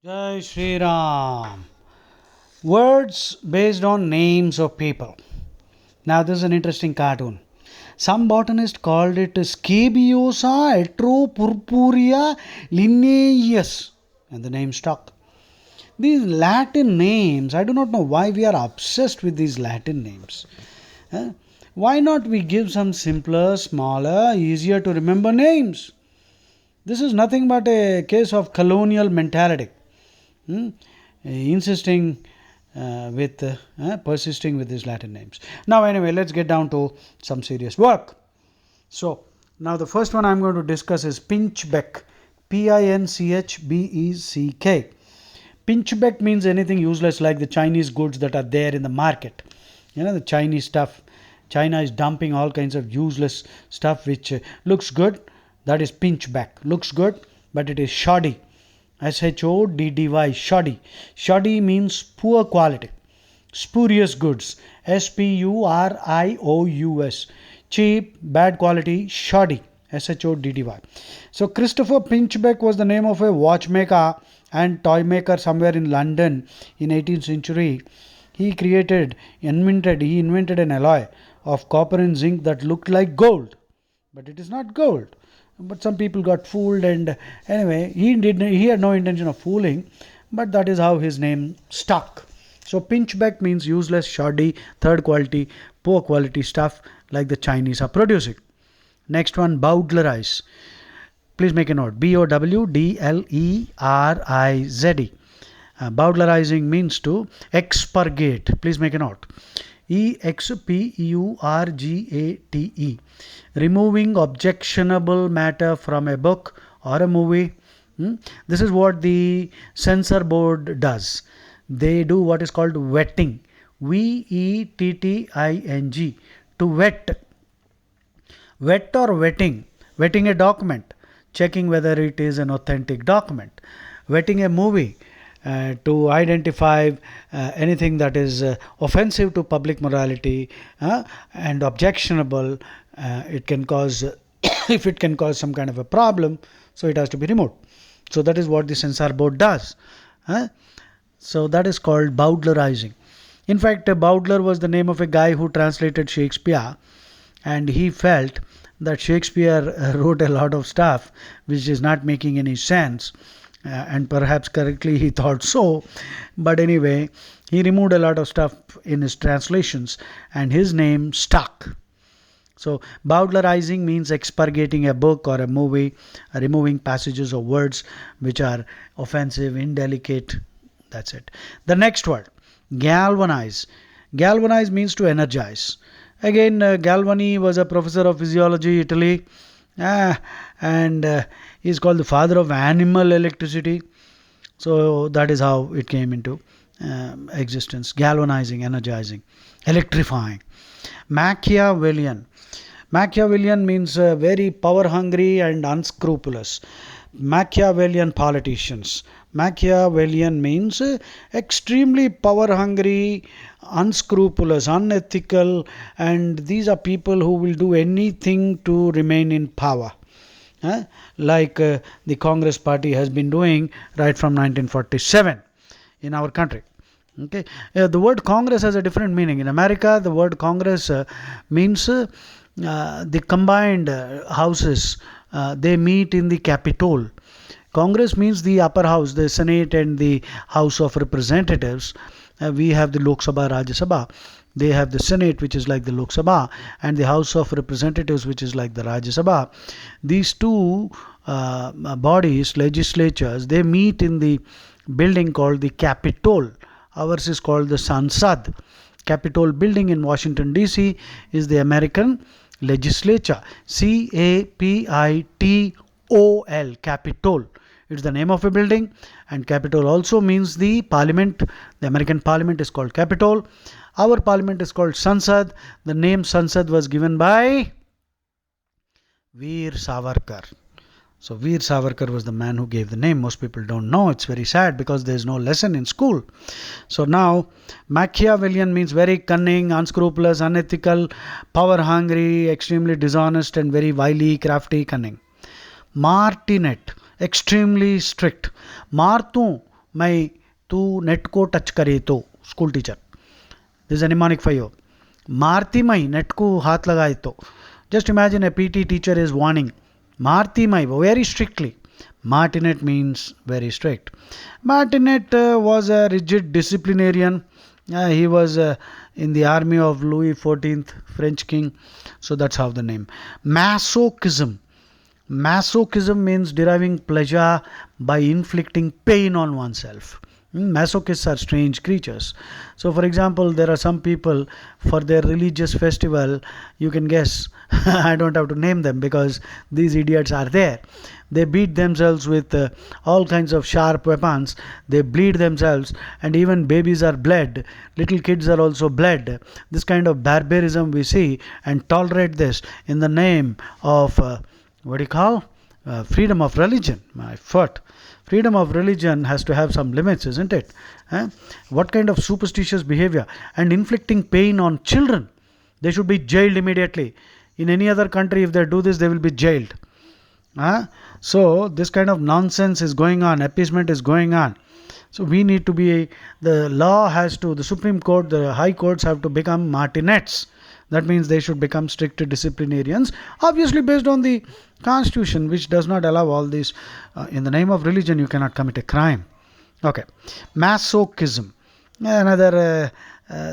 Jai Shri Ram. Words based on names of people. Now, this is an interesting cartoon. Some botanist called it Scabiosa etropurpurea linnaeus, and the name stuck. These Latin names, I do not know why we are obsessed with these Latin names. Huh? Why not we give some simpler, smaller, easier to remember names? This is nothing but a case of colonial mentality. Hmm? Insisting with persisting with these Latin names. Now, anyway, let's get down to some serious work. So, now the first one I'm going to discuss is Pinchbeck. Pinchbeck. Pinchbeck means anything useless like the Chinese goods that are there in the market. The Chinese stuff. China is dumping all kinds of useless stuff which looks good. That is Pinchbeck. Looks good, but it is shoddy. Shoddy. Shoddy. Shoddy means poor quality. Spurious goods. Spurious. Cheap, bad quality, shoddy. Shoddy. So Christopher Pinchbeck was the name of a watchmaker and toy maker somewhere in London in 18th century. He invented an alloy of copper and zinc that looked like gold, but it is not gold. But some people got fooled, and anyway, he had no intention of fooling, but that is how his name stuck. So Pinchbeck means useless, shoddy, third quality, poor quality stuff like the Chinese are producing. Next one, Bowdlerize. Please make a note. Bowdlerize. Bowdlerizing means to expurgate. Please make a note. Expurgate. Removing objectionable matter from a book or a movie. This is what the censor board does. They do what is called vetting. Vetting. To vet. Vet or vetting. Vetting a document. Checking whether it is an authentic document. Vetting a movie. To identify anything that is offensive to public morality and objectionable. It can cause if it can cause some kind of a problem, so it has to be removed. So that is what the censor board does. So that is called Bowdlerizing. In fact, Bowdler was the name of a guy who translated Shakespeare, and he felt that Shakespeare wrote a lot of stuff which is not making any sense. And perhaps correctly he thought so, but anyway, he removed a lot of stuff in his translations and his name stuck. So Bowdlerizing means expurgating a book or a movie, removing passages or words which are offensive, indelicate. That's it. The next word, galvanize. Galvanize means to energize. Again, Galvani was a professor of physiology, Italy. And he is called the father of animal electricity. So that is how it came into existence. Galvanizing, energizing, electrifying. Machiavellian. Machiavellian means very power hungry and unscrupulous. Machiavellian politicians. Machiavellian means extremely power hungry, unscrupulous, unethical, and these are people who will do anything to remain in power. Like the Congress party has been doing right from 1947 in our country. Okay, the word Congress has a different meaning. In America, the word Congress means the combined houses. They meet in the Capitol. Congress means the upper house, the Senate and the House of Representatives. We have the Lok Sabha, Rajya Sabha. They have the Senate, which is like the Lok Sabha, and the House of Representatives, which is like the Rajya Sabha. These two bodies, legislatures, they meet in the building called the Capitol. Ours is called the Sansad. Capitol building in Washington, D.C. is the American legislature. Capitol. Capitol. It's the name of a building, and Capitol also means the parliament. The American parliament is called Capitol. Our parliament is called Sansad. The name Sansad was given by Veer Savarkar. So Veer Savarkar was the man who gave the name. Most people don't know. It's very sad because there is no lesson in school. So now Machiavellian means very cunning, unscrupulous, unethical, power hungry, extremely dishonest, and very wily, crafty, cunning. Martinet, extremely strict. Martu मैं तू net को touch करे तो, school teacher. This is a mnemonic for you. मारती मई, net को हाथ लगाए तो. Just imagine a PT teacher is warning. मारती मई, very strictly. Martinet means very strict. Martinet was a rigid disciplinarian. He was in the army of Louis XIV, French king. So that's how the name. Masochism. Masochism means deriving pleasure by inflicting pain on oneself. Masochists are strange creatures. So, for example, there are some people for their religious festival, you can guess, I don't have to name them because these idiots are there. They beat themselves with all kinds of sharp weapons. They bleed themselves, and even babies are bled. Little kids are also bled. This kind of barbarism we see and tolerate this in the name of what do you call? Freedom of religion. My foot. Freedom of religion has to have some limits, isn't it? What kind of superstitious behavior? And inflicting pain on children. They should be jailed immediately. In any other country, if they do this, they will be jailed. So this kind of nonsense is going on. Appeasement is going on. So we need to be, the law has to, the Supreme Court, the high courts have to become martinets. That means they should become strict disciplinarians, obviously based on the constitution, which does not allow all this. In the name of religion, you cannot commit a crime. Okay. Masochism. Another,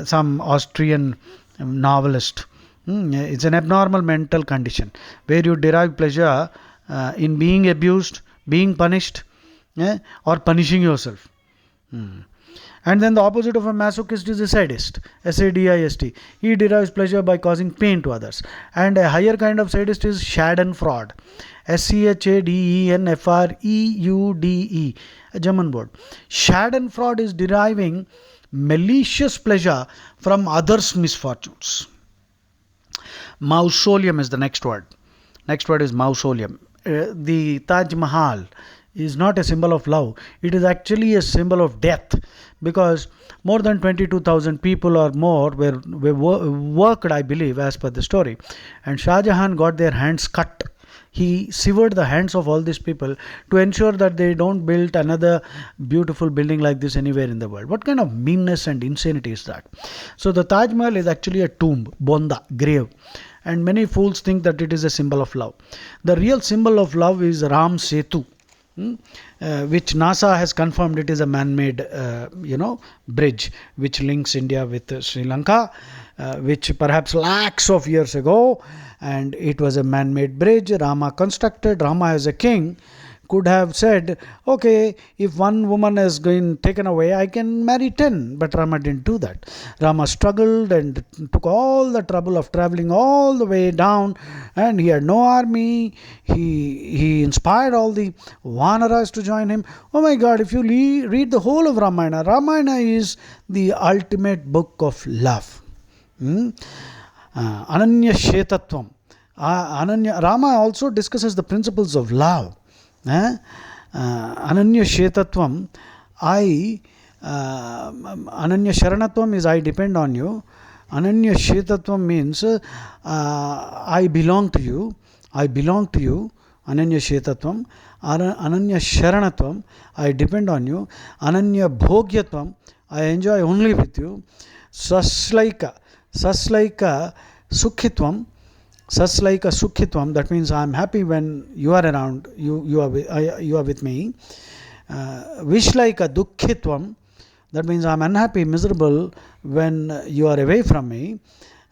some Austrian novelist. It's an abnormal mental condition where you derive pleasure in being abused, being punished, or punishing yourself. And then the opposite of a masochist is a sadist, S-A-D-I-S-T. He derives pleasure by causing pain to others. And a higher kind of sadist is Schadenfreude, S-C-H-A-D-E-N-F-R-E-U-D-E, a German word. Schadenfreude is deriving malicious pleasure from others' misfortunes. Mausoleum is the next word. Next word is mausoleum. The Taj Mahal is not a symbol of love. It is actually a symbol of death, because more than 22,000 people or more were worked, I believe, as per the story. And Shah Jahan got their hands cut. He severed the hands of all these people to ensure that they don't build another beautiful building like this anywhere in the world. What kind of meanness and insanity is that? So the Taj Mahal is actually a tomb, bonda, grave. And many fools think that it is a symbol of love. The real symbol of love is Ram Setu, which NASA has confirmed it is a man-made, bridge which links India with Sri Lanka, which perhaps lakhs of years ago, and it was a man-made bridge. Rama constructed. Rama as a king could have said, okay, if one woman is taken away, I can marry 10. But Rama didn't do that. Rama struggled and took all the trouble of traveling all the way down, and he had no army. He inspired all the Vanaras to join him. Oh my God, if you read the whole of Ramayana, Ramayana is the ultimate book of love. Ananya Shetatvam. Rama also discusses the principles of love. Ananya Shetatvam, Ananya Sharanatvam is I depend on you. Ananya Shetatvam means I belong to you. I belong to you. Ananya Shetatvam. Ananya Sharanatvam, I depend on you. Ananya Bhogyatvam, I enjoy only with you. Saslaika Sukhitvam. Saslaika Sukhitvam, that means I am happy when you are around, you are with me. Vishlaika Dukkhitvam, that means I am unhappy, miserable when you are away from me.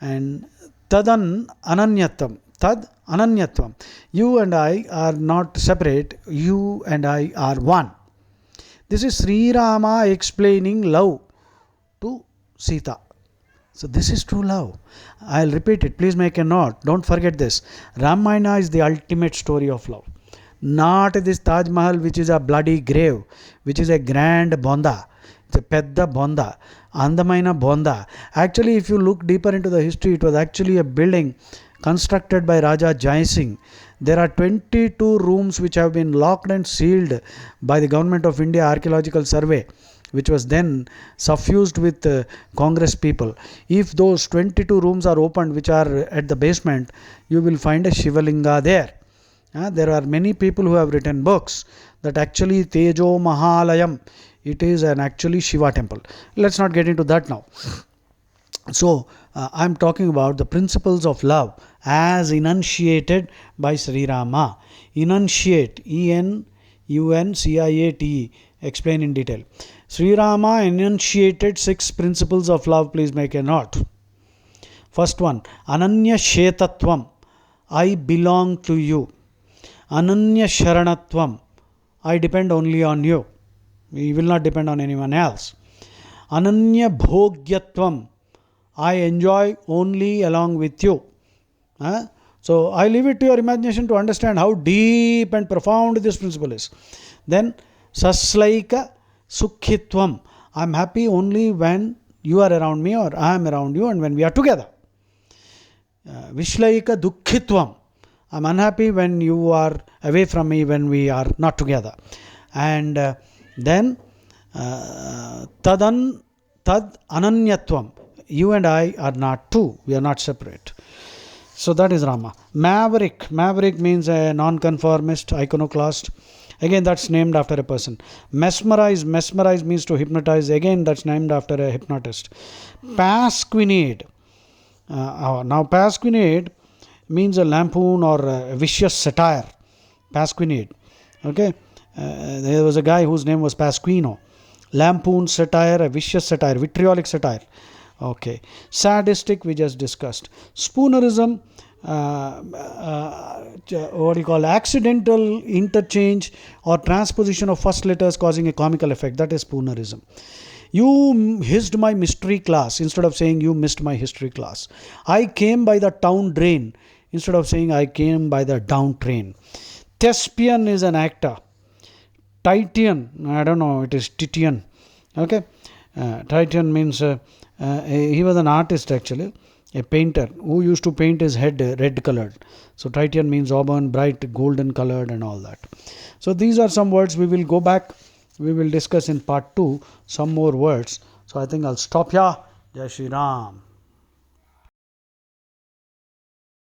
And Tadan Ananyatvam, Tad Ananyatvam, you and I are not separate, you and I are one. This is Sri Rama explaining love to Sita. So this is true love. I'll repeat it. Please make a note. Don't forget this. Ramayana is the ultimate story of love. Not this Taj Mahal, which is a bloody grave, which is a grand bonda. It's a pedda bonda. Andamaina bonda. Actually, if you look deeper into the history, it was actually a building constructed by Raja Jai Singh. There are 22 rooms which have been locked and sealed by the Government of India Archaeological Survey, which was then suffused with Congress people. If those 22 rooms are opened, which are at the basement, you will find a Shivalinga there. There are many people who have written books that actually Tejo Mahalayam It is an actually Shiva temple. Let's not get into that now. So I'm talking about the principles of love as enunciated by Sri Rama. Enunciate, Enunciate, explain in detail. Sri Rama enunciated 6 principles of love. Please make a note. First one, Ananya Shetatvam, I belong to you. Ananya Sharanatvam, I depend only on you. We will not depend on anyone else. Ananya Bhogyatvam, I enjoy only along with you. So I leave it to your imagination to understand how deep and profound this principle is. Then Saslaika Sukhitvam, I am happy only when you are around me or I am around you and when we are together. Vishlaika Dukkhitvam, I am unhappy when you are away from me when we are not together. And then Tad Ananyatvam, you and I are not two, we are not separate. So that is Rama. Maverick means a non-conformist, iconoclast. Again, that's named after a person. Mesmerize means to hypnotize. Again, that's named after a hypnotist. Pasquinade. Now pasquinade means a lampoon or a vicious satire. Pasquinade. Okay. There was a guy whose name was Pasquino. Lampoon, satire, a vicious satire, vitriolic satire. Okay. Sadistic, we just discussed. Spoonerism, accidental interchange or transposition of first letters causing a comical effect. That is spoonerism. You hissed my mystery class instead of saying you missed my history class. I came by the town drain instead of saying I came by the down train. Thespian is an actor. Titian, I don't know, it is Titian. Okay. Titian means he was an artist actually, a painter who used to paint his head red colored. So Titian means auburn, bright, golden colored and all that. So these are some words. We will go back. We will discuss in part 2 some more words. So I think I'll stop here. Jai Shri Ram.